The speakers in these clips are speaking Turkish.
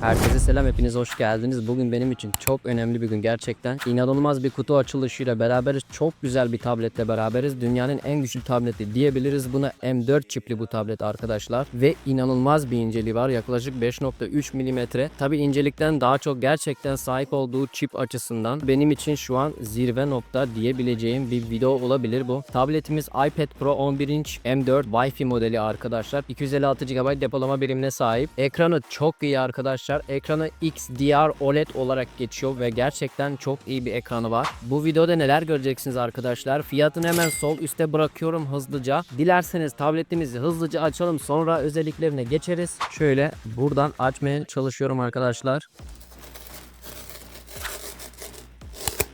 Herkese selam, hepiniz hoş geldiniz. Bugün benim için çok önemli bir gün gerçekten. İnanılmaz bir kutu açılışıyla beraberiz. Çok güzel bir tabletle beraberiz. Dünyanın en güçlü tableti diyebiliriz. Buna M4 çipli bu tablet arkadaşlar. Ve inanılmaz bir inceliği var. Yaklaşık 5.3 milimetre. Tabi incelikten daha çok gerçekten sahip olduğu çip açısından benim için şu an zirve nokta diyebileceğim bir video olabilir bu. Tabletimiz iPad Pro 11 inç M4 Wi-Fi modeli arkadaşlar. 256 GB depolama birimine sahip. Ekranı çok iyi arkadaşlar. Ekranı XDR OLED olarak geçiyor ve gerçekten çok iyi bir ekranı var. Bu videoda neler göreceksiniz arkadaşlar? Fiyatını hemen sol üste bırakıyorum hızlıca. Dilerseniz tabletimizi hızlıca açalım, sonra özelliklerine geçeriz. Şöyle buradan açmaya çalışıyorum arkadaşlar.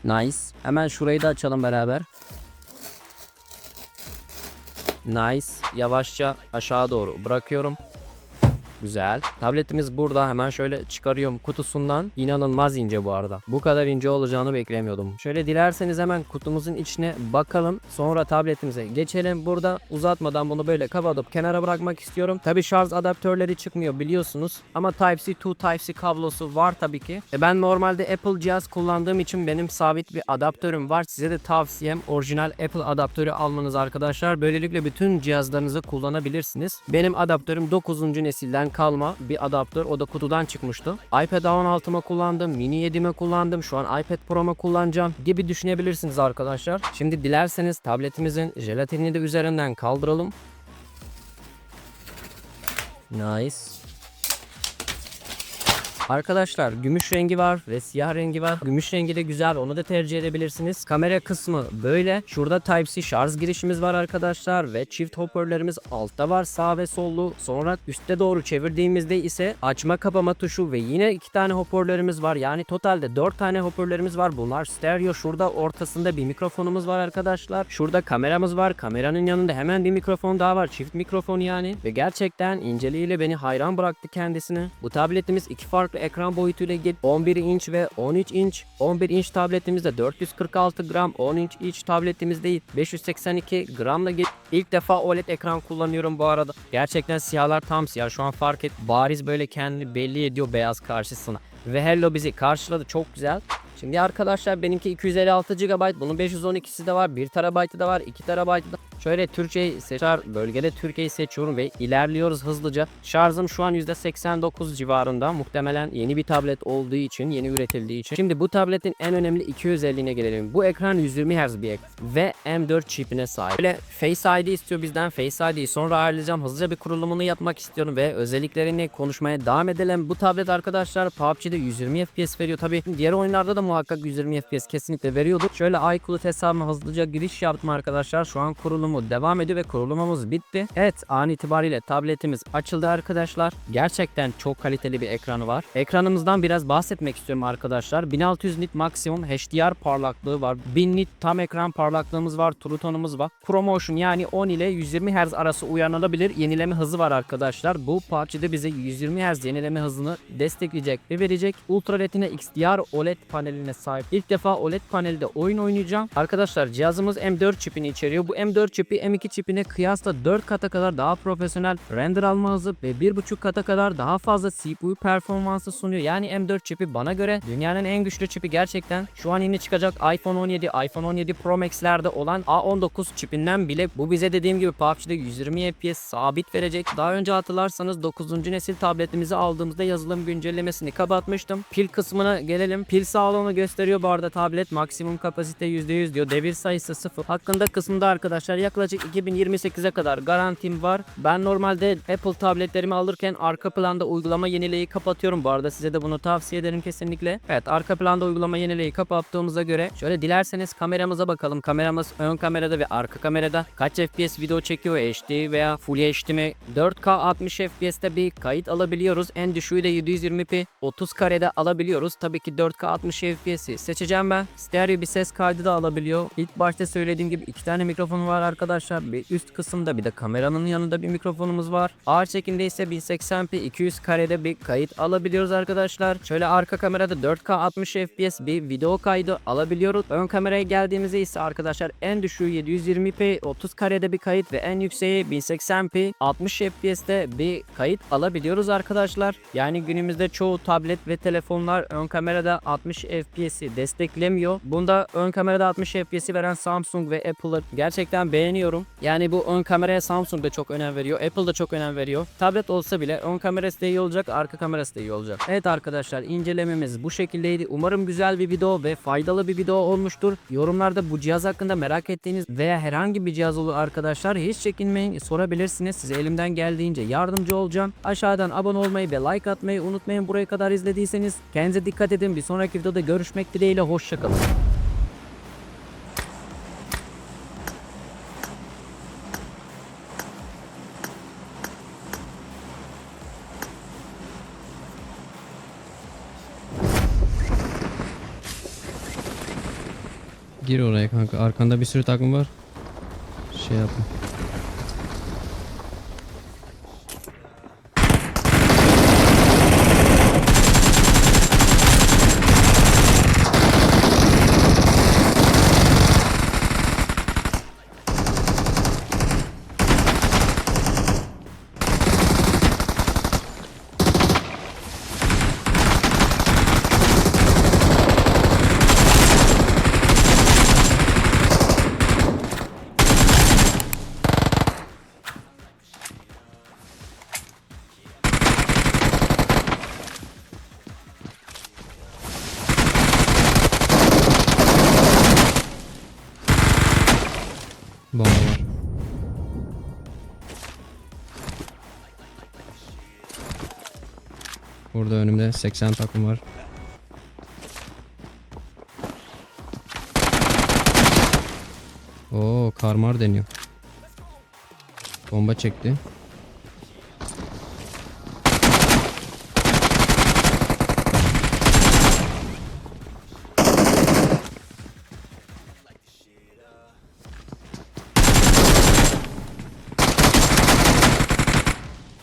Nice. Hemen şurayı da açalım beraber. Nice. Yavaşça aşağı doğru bırakıyorum. Güzel. Tabletimiz burada. Hemen şöyle çıkarıyorum kutusundan. İnanılmaz ince bu arada. Bu kadar ince olacağını beklemiyordum. Şöyle dilerseniz hemen kutumuzun içine bakalım. Sonra tabletimize geçelim. Burada uzatmadan bunu böyle kapatıp kenara bırakmak istiyorum. Tabi şarj adaptörleri çıkmıyor biliyorsunuz. Ama Type-C to Type-C kablosu var tabii ki. Ben normalde Apple cihaz kullandığım için benim sabit bir adaptörüm var. Size de tavsiyem orijinal Apple adaptörü almanız arkadaşlar. Böylelikle bütün cihazlarınızı kullanabilirsiniz. Benim adaptörüm 9. nesilden kalma bir adaptör. O da kutudan çıkmıştı. iPad A16'ma kullandım. Mini 7'me kullandım. Şu an iPad Pro'ma kullanacağım gibi düşünebilirsiniz arkadaşlar. Şimdi dilerseniz tabletimizin jelatinini de üzerinden kaldıralım. Nice. Arkadaşlar gümüş rengi var ve siyah rengi var. Gümüş rengi de güzel, onu da tercih edebilirsiniz. Kamera kısmı böyle. Şurada Type-C şarj girişimiz var arkadaşlar ve çift hoparlörlerimiz altta var, sağ ve sollu. Sonra üste doğru çevirdiğimizde ise açma kapama tuşu ve yine 2 tane hoparlörümüz var. Yani totalde 4 tane hoparlörümüz var. Bunlar stereo. Şurada ortasında bir mikrofonumuz var arkadaşlar. Şurada kameramız var. Kameranın yanında hemen bir mikrofon daha var. Çift mikrofon yani. Ve gerçekten inceliğiyle beni hayran bıraktı kendisine. Bu tabletimiz iki farklı ekran boyutuyla 11 inç ve 13 inç. 11 inç tabletimizde 446 gram, 13 inç tabletimizde 582 gramla ilk defa OLED ekran kullanıyorum bu arada. Gerçekten siyahlar tam siyah. Şu an fark et. Bariz böyle kendini belli ediyor beyaz karşısına. Ve Hello bizi karşıladı. Çok güzel. Şimdi arkadaşlar benimki 256 GB. Bunun 512'si de var. 1 TB'ı da var. 2 TB'ı da. Şöyle Türkiye'yi seçer. Bölgede Türkiye'yi seçiyorum ve ilerliyoruz hızlıca. Şarjım şu an %89 civarında. Muhtemelen yeni bir tablet olduğu için, yeni üretildiği için. Şimdi bu tabletin en önemli iki özelliğine gelelim. Bu ekran 120 Hz bir ekran ve M4 çipine sahip. Böyle Face ID istiyor bizden. Face ID'yi sonra ayarlayacağım. Hızlıca bir kurulumunu yapmak istiyorum ve özelliklerini konuşmaya devam edelim. Bu tablet arkadaşlar PUBG'de 120 FPS veriyor. Tabii diğer oyunlarda da muhakkak 120 FPS kesinlikle veriyordu. Şöyle iCloud hesabıma hızlıca giriş yaptım arkadaşlar. Şu an kurulumu devam ediyor ve kurulumumuz bitti. Evet, an itibariyle tabletimiz açıldı arkadaşlar. Gerçekten çok kaliteli bir ekranı var. Ekranımızdan biraz bahsetmek istiyorum arkadaşlar. 1600 nit maksimum HDR parlaklığı var. 1000 nit tam ekran parlaklığımız var. True Tone'umuz var. ProMotion yani 10 ile 120 Hz arası uyarlanabilir yenileme hızı var arkadaşlar. Bu PUBG'de bize 120 Hz yenileme hızını destekleyecek ve verecek. Ultra Retina XDR OLED paneline sahip. İlk defa OLED panelde oyun oynayacağım. Arkadaşlar cihazımız M4 çipini içeriyor. Bu M4 çipi M2 çipine kıyasla 4 kata kadar daha profesyonel render alma hızı ve 1,5 kata kadar daha fazla CPU performansı sunuyor. Yani M4 çipi bana göre dünyanın en güçlü çipi gerçekten. Şu an yeni çıkacak iPhone 17, iPhone 17 Pro Max'lerde olan A19 çipinden bile bu bize dediğim gibi PUBG'de 120 FPS sabit verecek. Daha önce hatırlarsanız 9. nesil tabletimizi aldığımızda yazılım güncellemesini kapatmıştım. Pil kısmına gelelim. Pil sağlığını gösteriyor bu arada tablet. Maksimum kapasite %100 diyor. Devir sayısı 0. Hakkında kısmında arkadaşlar yaklaşık 2028'e kadar garantim var. Ben normalde Apple tabletlerimi alırken arka planda uygulama yenileyi kapatıyorum. Bu arada size de bunu tavsiye ederim kesinlikle. Evet, arka planda uygulama yenileyi kapattığımıza göre şöyle dilerseniz kameramıza bakalım. Kameramız ön kamerada ve arka kamerada kaç FPS video çekiyor? HD veya Full HD mi? 4K 60 FPS'te bir kayıt alabiliyoruz. En düşüğü de 720p 30 karede alabiliyoruz. Tabii ki 4K 60 FPS'i seçeceğim ben. Stereo bir ses kaydı da alabiliyor. İlk başta söylediğim gibi 2 tane mikrofonu var arkadaşlar. Bir üst kısımda bir de kameranın yanında bir mikrofonumuz var. Ağır çekimde ise 1080p 200 karede bir kayıt alabiliyoruz arkadaşlar. Şöyle arka kamerada 4K 60 FPS bir video kaydı alabiliyoruz. Ön kameraya geldiğimizde ise arkadaşlar en düşüğü 720p 30 karede bir kayıt ve en yükseği 1080p 60 FPS'te bir kayıt alabiliyoruz arkadaşlar. Yani günümüzde çoğu tablet ve telefonlar ön kamerada 60 FPS'i desteklemiyor. Bunda ön kamerada 60 FPS'i veren Samsung ve Apple'ı gerçekten beğeniyorum. Yani bu ön kameraya Samsung da çok önem veriyor. Apple da çok önem veriyor. Tablet olsa bile ön kamerası da iyi olacak, arka kamerası da iyi olacak. Evet arkadaşlar, incelememiz bu şekildeydi. Umarım güzel bir video ve faydalı bir video olmuştur. Yorumlarda bu cihaz hakkında merak ettiğiniz veya herhangi bir cihaz olur arkadaşlar, hiç çekinmeyin, sorabilirsiniz. Size elimden geldiğince yardımcı olacağım. Aşağıdan abone olmayı ve like atmayı unutmayın buraya kadar izlediyseniz. Kendinize dikkat edin. Bir sonraki videoda görüşmek dileğiyle. Hoşçakalın. Gir oraya kanka. Arkanda bir sürü takım var. Şey yapma. Bomba var. Burada önümde 80 takım var. Oo, karmar deniyor. Bomba çekti.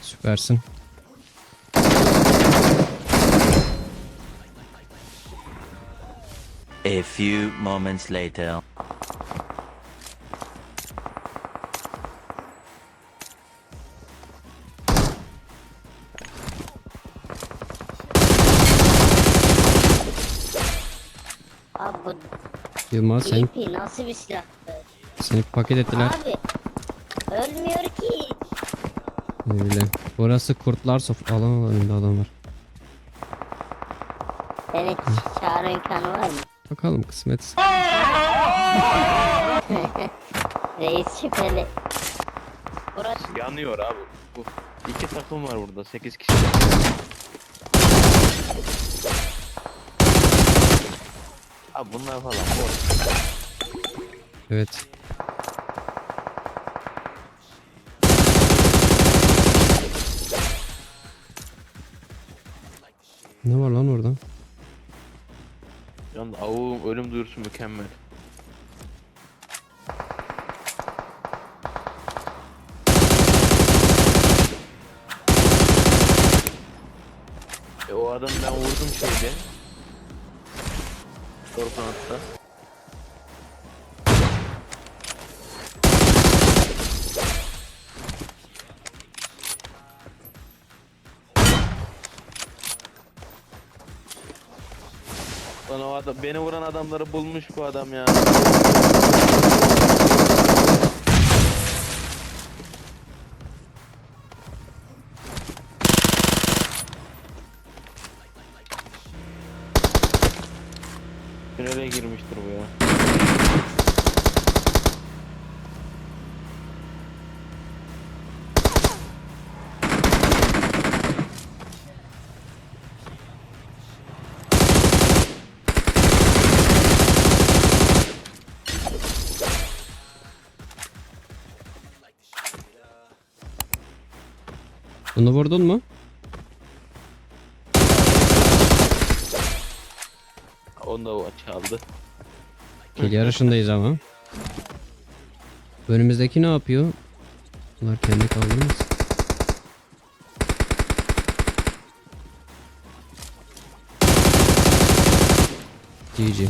Süpersin. A few moments later. Abi bu Yılmaz sen, DP nasıl bir silah? seni paket ettiler. Abi ölmüyor ki. Öyle. Burası kurtlar sof alan önünde adam var. Beni çağrı imkanı var mı? Bakalım kısmet. Reis şüpheli. Burası Yanıyor abi. Bu iki takım var burada. 8 kişi. Abi bunlar falan boş. Evet. Ne var lan orada? Yalnız avuğum ölüm duyurusu mükemmel. O adam ben vurdum şeyde. Korkanatta. Lan o adam, beni vuran adamları bulmuş bu adam ya. Tünele girmiştir bu ya. Bunu vurdun mu? Onu da o çaldı. Kill yarışındayız ama. Önümüzdeki ne yapıyor? Bunlar kendi kaldırmaz. GG.